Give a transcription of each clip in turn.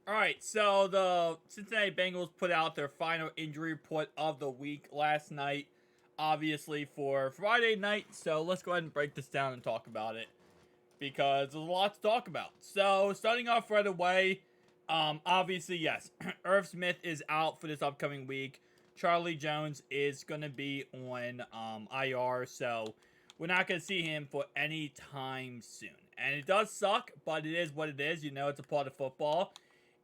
Alright, so the Cincinnati Bengals put out their final injury report of the week last night, obviously for Friday night. So let's go ahead and break this down and talk about it because there's a lot to talk about. So starting off right away, obviously, yes, Irv Smith is out for this upcoming week. Charlie Jones is going to be on IR, so we're not going to see him for any time soon. And it does suck, but it is what it is. You know, it's a part of football.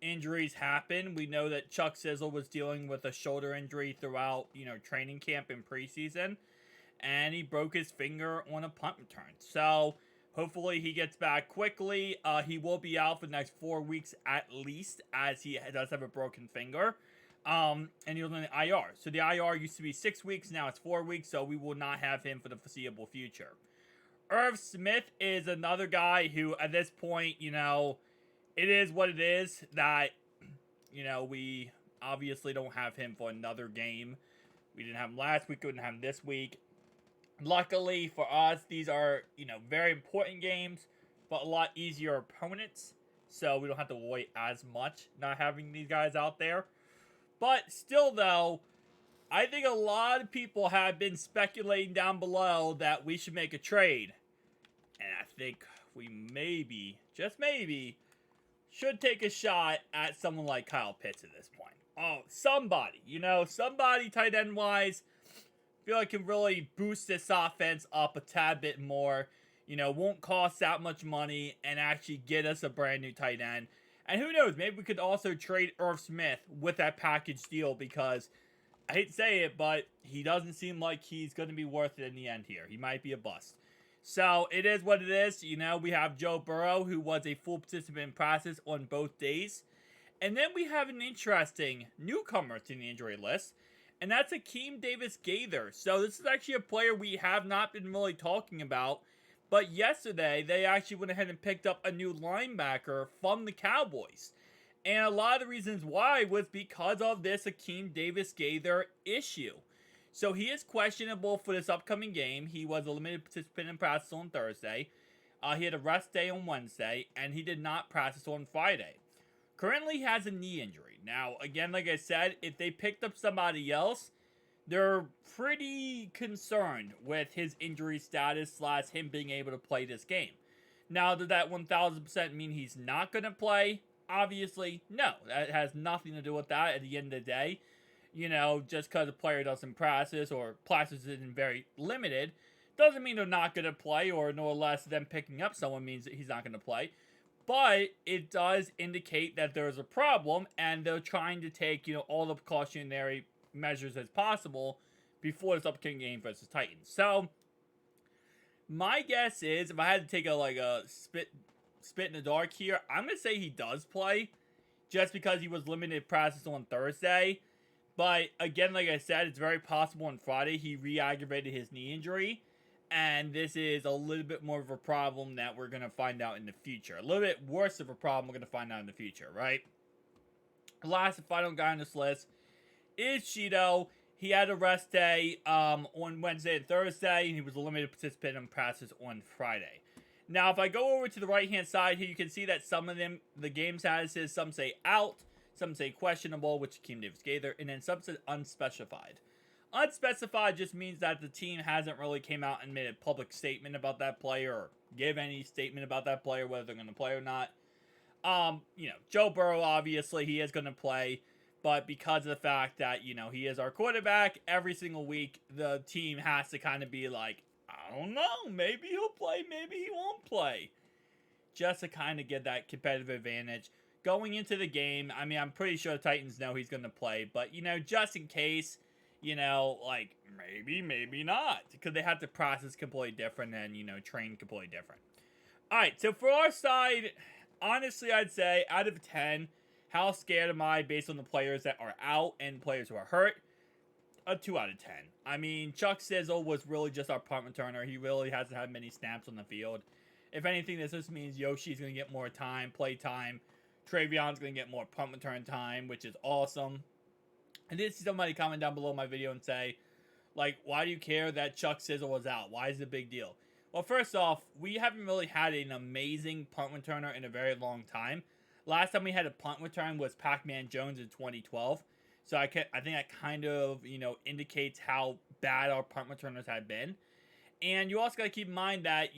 Injuries happen. We know that Chuck Sizzle was dealing with a shoulder injury throughout, training camp and preseason. And he broke his finger on a punt return. So, hopefully he gets back quickly. He will be out for the next 4 weeks at least, as he does have a broken finger. And he was on the IR. So the IR used to be 6 weeks, now it's 4 weeks, so we will not have him for the foreseeable future. Irv Smith is another guy who, at this point, it is what it is that, we obviously don't have him for another game. We didn't have him last week, we didn't have him this week. Luckily for us, these are, very important games, but a lot easier opponents. So we don't have to worry as much not having these guys out there. But still, though, I think a lot of people have been speculating down below that we should make a trade. And I think we maybe, just maybe, should take a shot at someone like Kyle Pitts at this point. Oh, somebody, somebody tight end wise, feel like can really boost this offense up a tad bit more. Won't cost that much money and actually get us a brand new tight end. And who knows, maybe we could also trade Irv Smith with that package deal because, I hate to say it, but he doesn't seem like he's going to be worth it in the end here. He might be a bust. So, it is what it is. We have Joe Burrow, who was a full participant in practice on both days. And then we have an interesting newcomer to the injury list, and that's Akeem Davis-Gaither. So, this is actually a player we have not been really talking about. But yesterday, they actually went ahead and picked up a new linebacker from the Cowboys. And a lot of the reasons why was because of this Akeem Davis-Gaither issue. So he is questionable for this upcoming game. He was a limited participant in practice on Thursday. He had a rest day on Wednesday, and he did not practice on Friday. Currently, he has a knee injury. Now, again, like I said, if they picked up somebody else, they're pretty concerned with his injury status / him being able to play this game. Now, does that 1000% mean he's not going to play? Obviously, no. That has nothing to do with that at the end of the day. Just because a player doesn't practice or practices isn't very limited, doesn't mean they're not going to play, or no less them picking up someone means that he's not going to play. But it does indicate that there's a problem, and they're trying to take, all the precautionary measures as possible before this upcoming game versus Titans. So, my guess is, if I had to take a spit in the dark here, I'm going to say he does play, just because he was limited practice on Thursday. But, again, like I said, it's very possible on Friday he re-aggravated his knee injury, and this is a little bit more of a problem that we're going to find out in the future. A little bit worse of a problem we're going to find out in the future, right? Last and final guy on this list is Cheeto. He had a rest day on Wednesday and Thursday, and he was a limited participant in practice on Friday. Now, if I go over to the right-hand side here, you can see that some of them, the game statuses, some say out, some say questionable, which is Akeem Davis-Gaither, and then some say unspecified. Unspecified just means that the team hasn't really came out and made a public statement about that player, or give any statement about that player, whether they're going to play or not. Joe Burrow, obviously, he is going to play. But because of the fact that, he is our quarterback, every single week, the team has to kind of be like, I don't know, maybe he'll play, maybe he won't play. Just to kind of get that competitive advantage. Going into the game, I'm pretty sure the Titans know he's going to play. But, just in case, maybe, maybe not. Because they have to process completely different and, train completely different. Alright, so for our side, honestly, I'd say, out of 10... how scared am I based on the players that are out and players who are hurt? A 2 out of 10. Chuck Sizzle was really just our punt returner. He really hasn't had many snaps on the field. If anything, this just means Yoshi's going to get more time, play time. Travion's going to get more punt return time, which is awesome. I did see somebody comment down below my video and say, why do you care that Chuck Sizzle was out? Why is it a big deal? Well, first off, we haven't really had an amazing punt returner in a very long time. Last time we had a punt return was Pac-Man Jones in 2012. So I think that kind of, indicates how bad our punt returners have been. And you also got to keep in mind that,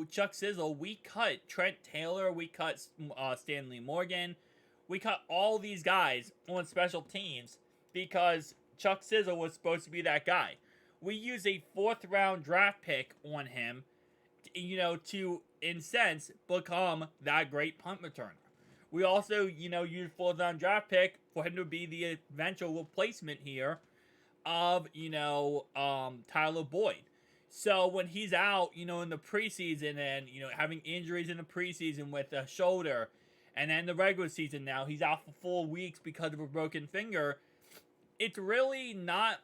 Chuck Sizzle, we cut Trent Taylor, we cut Stanley Morgan, we cut all these guys on special teams because Chuck Sizzle was supposed to be that guy. We used a 4th round draft pick on him, to, in sense, become that great punt returner. We also, used 4th round draft pick for him to be the eventual replacement here of, Tyler Boyd. So when he's out, in the preseason and, having injuries in the preseason with a shoulder, and then the regular season now, he's out for 4 weeks because of a broken finger. It's really not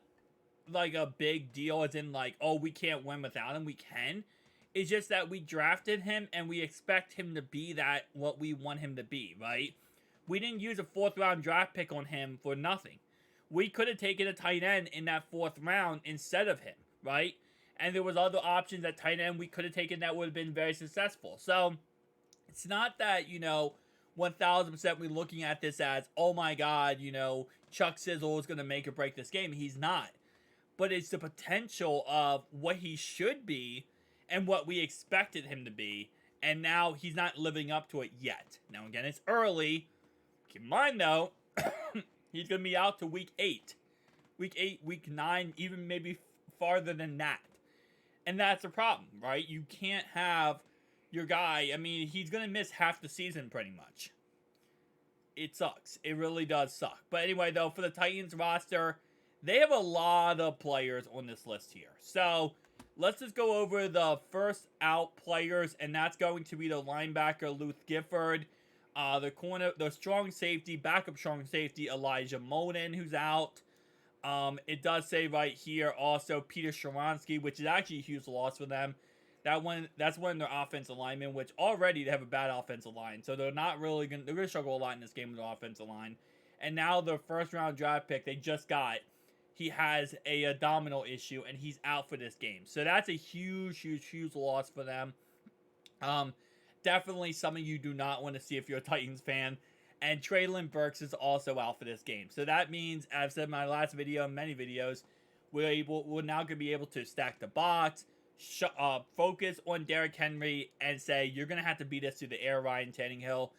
like a big deal as in like, oh, we can't win without him. We can. It's just that we drafted him and we expect him to be that what we want him to be, right? We didn't use a 4th round draft pick on him for nothing. We could have taken a tight end in that 4th round instead of him, right? And there was other options at tight end we could have taken that would have been very successful. So it's not that, 1000% we're looking at this as, oh my God, Chuck Sizzle is going to make or break this game. He's not. But it's the potential of what he should be and what we expected him to be. And now he's not living up to it yet. Now, again, it's early. Keep in mind, though, he's going to be out to week 8. Week 8, week 9, even maybe farther than that. And that's a problem, right? You can't have your guy, he's going to miss half the season pretty much. It sucks. It really does suck. But anyway, though, for the Titans roster, they have a lot of players on this list here. So let's just go over the first out players, and that's going to be the linebacker, Luke Gifford, the corner, the strong safety, backup strong safety, Elijah Molden, who's out. It does say right here also Peter Sharonsky, which is actually a huge loss for them. That's one of their offensive linemen, which already they have a bad offensive line, so they're going to struggle a lot in this game with the offensive line. And now their 1st round draft pick they just got, he has a abdominal issue and he's out for this game. So that's a huge loss for them. Definitely something you do not want to see if you're a Titans fan. And Treylon Burks is also out for this game. So that means, as I've said in my last video and many videos, we're now going to be able to stack the box, focus on Derrick Henry, and say, you're going to have to beat us through the air, Ryan Tannehill.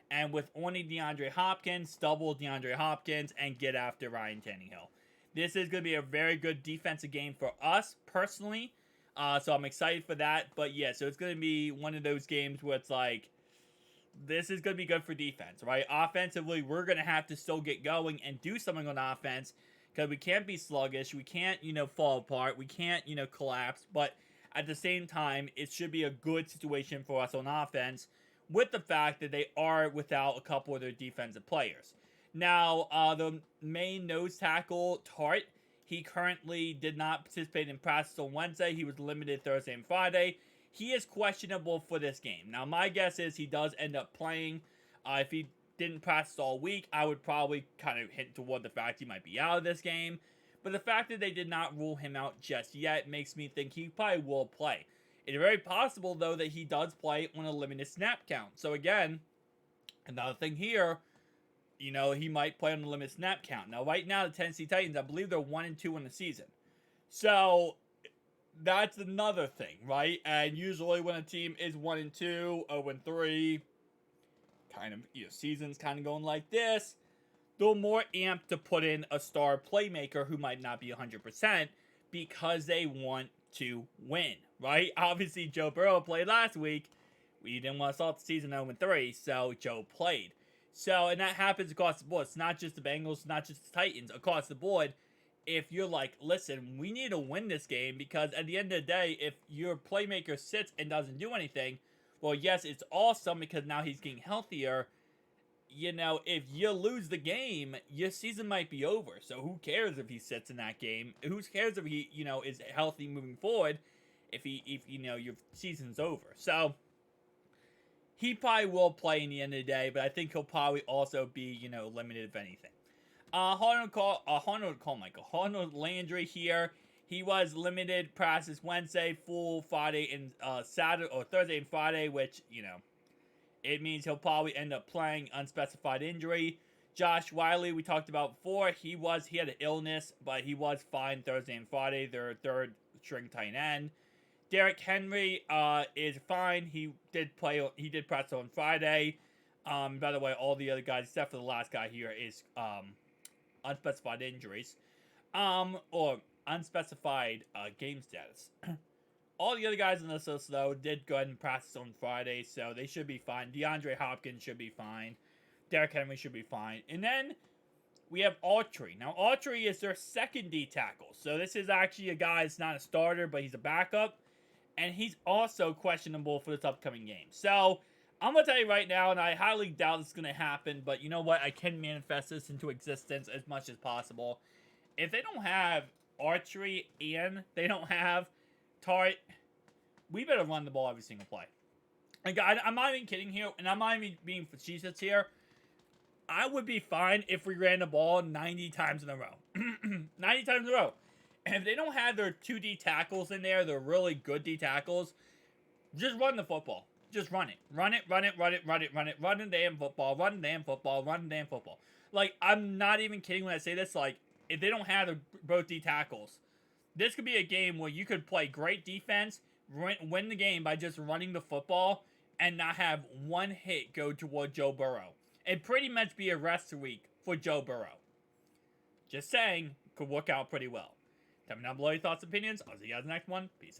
And with only DeAndre Hopkins, double DeAndre Hopkins, and get after Ryan Tannehill. This is going to be a very good defensive game for us, personally. So I'm excited for that. But yeah, so it's going to be one of those games where it's like, this is going to be good for defense, right? Offensively, we're going to have to still get going and do something on offense because we can't be sluggish. We can't, fall apart. We can't, collapse. But at the same time, it should be a good situation for us on offense with the fact that they are without a couple of their defensive players. Now, the main nose tackle, Tart, he currently did not participate in practice on Wednesday. He was limited Thursday and Friday. He is questionable for this game. Now, my guess is he does end up playing. If he didn't practice all week, I would probably kind of hint toward the fact he might be out of this game. But the fact that they did not rule him out just yet makes me think he probably will play. It's very possible, though, that he does play on a limited snap count. So, again, another thing here, he might play on a limited snap count. Now, right now, the Tennessee Titans, I believe they're 1-2 in the season. So that's another thing, right? And usually when a team is 1-2, 0-3, kind of, season's kind of going like this, they're more amped to put in a star playmaker who might not be 100% because they want to win, right? Obviously, Joe Burrow played last week. We didn't want to start the season 0-3, so Joe played. So, and that happens across the board. It's not just the Bengals, it's not just the Titans. Across the board, if you're like, listen, we need to win this game because at the end of the day, if your playmaker sits and doesn't do anything, well, yes, it's awesome because now he's getting healthier. If you lose the game, your season might be over. So who cares if he sits in that game? Who cares if he, is healthy moving forward if your season's over? So he probably will play in the end of the day, but I think he'll probably also be, limited if anything. Arnold Landry here. He was limited practice Wednesday, full Friday and Saturday or Thursday and Friday, which it means he'll probably end up playing unspecified injury. Josh Wiley, we talked about before, he had an illness, but he was fine Thursday and Friday, their third string tight end. Derrick Henry is fine. He did practice on Friday. By the way, all the other guys, except for the last guy here, is unspecified injuries. Or unspecified game status. All the other guys in this list, though, did go ahead and practice on Friday, so they should be fine. DeAndre Hopkins should be fine. Derrick Henry should be fine. And then we have Autry. Now, Autry is their second D tackle. So this is actually a guy that's not a starter, but he's a backup. And he's also questionable for this upcoming game. So, I'm going to tell you right now, and I highly doubt it's going to happen, but you know what? I can manifest this into existence as much as possible. If they don't have Autry and they don't have Tart, we better run the ball every single play. Like, I'm not even kidding here, and I'm not even being facetious here. I would be fine if we ran the ball 90 times in a row. 90 times in a row. And if they don't have their 2 D tackles in there, they're really good D tackles, just run the football. Just run it. Run it, run it, run it, run it, run it. Run the damn football. Run the damn football. Run the damn football. Like, I'm not even kidding when I say this. Like, if they don't have their both D tackles, this could be a game where you could play great defense, win the game by just running the football, and not have one hit go toward Joe Burrow. It'd pretty much be a rest week for Joe Burrow. Just saying, could work out pretty well. Tell me down below your thoughts and opinions. I'll see you guys in the next one. Peace out.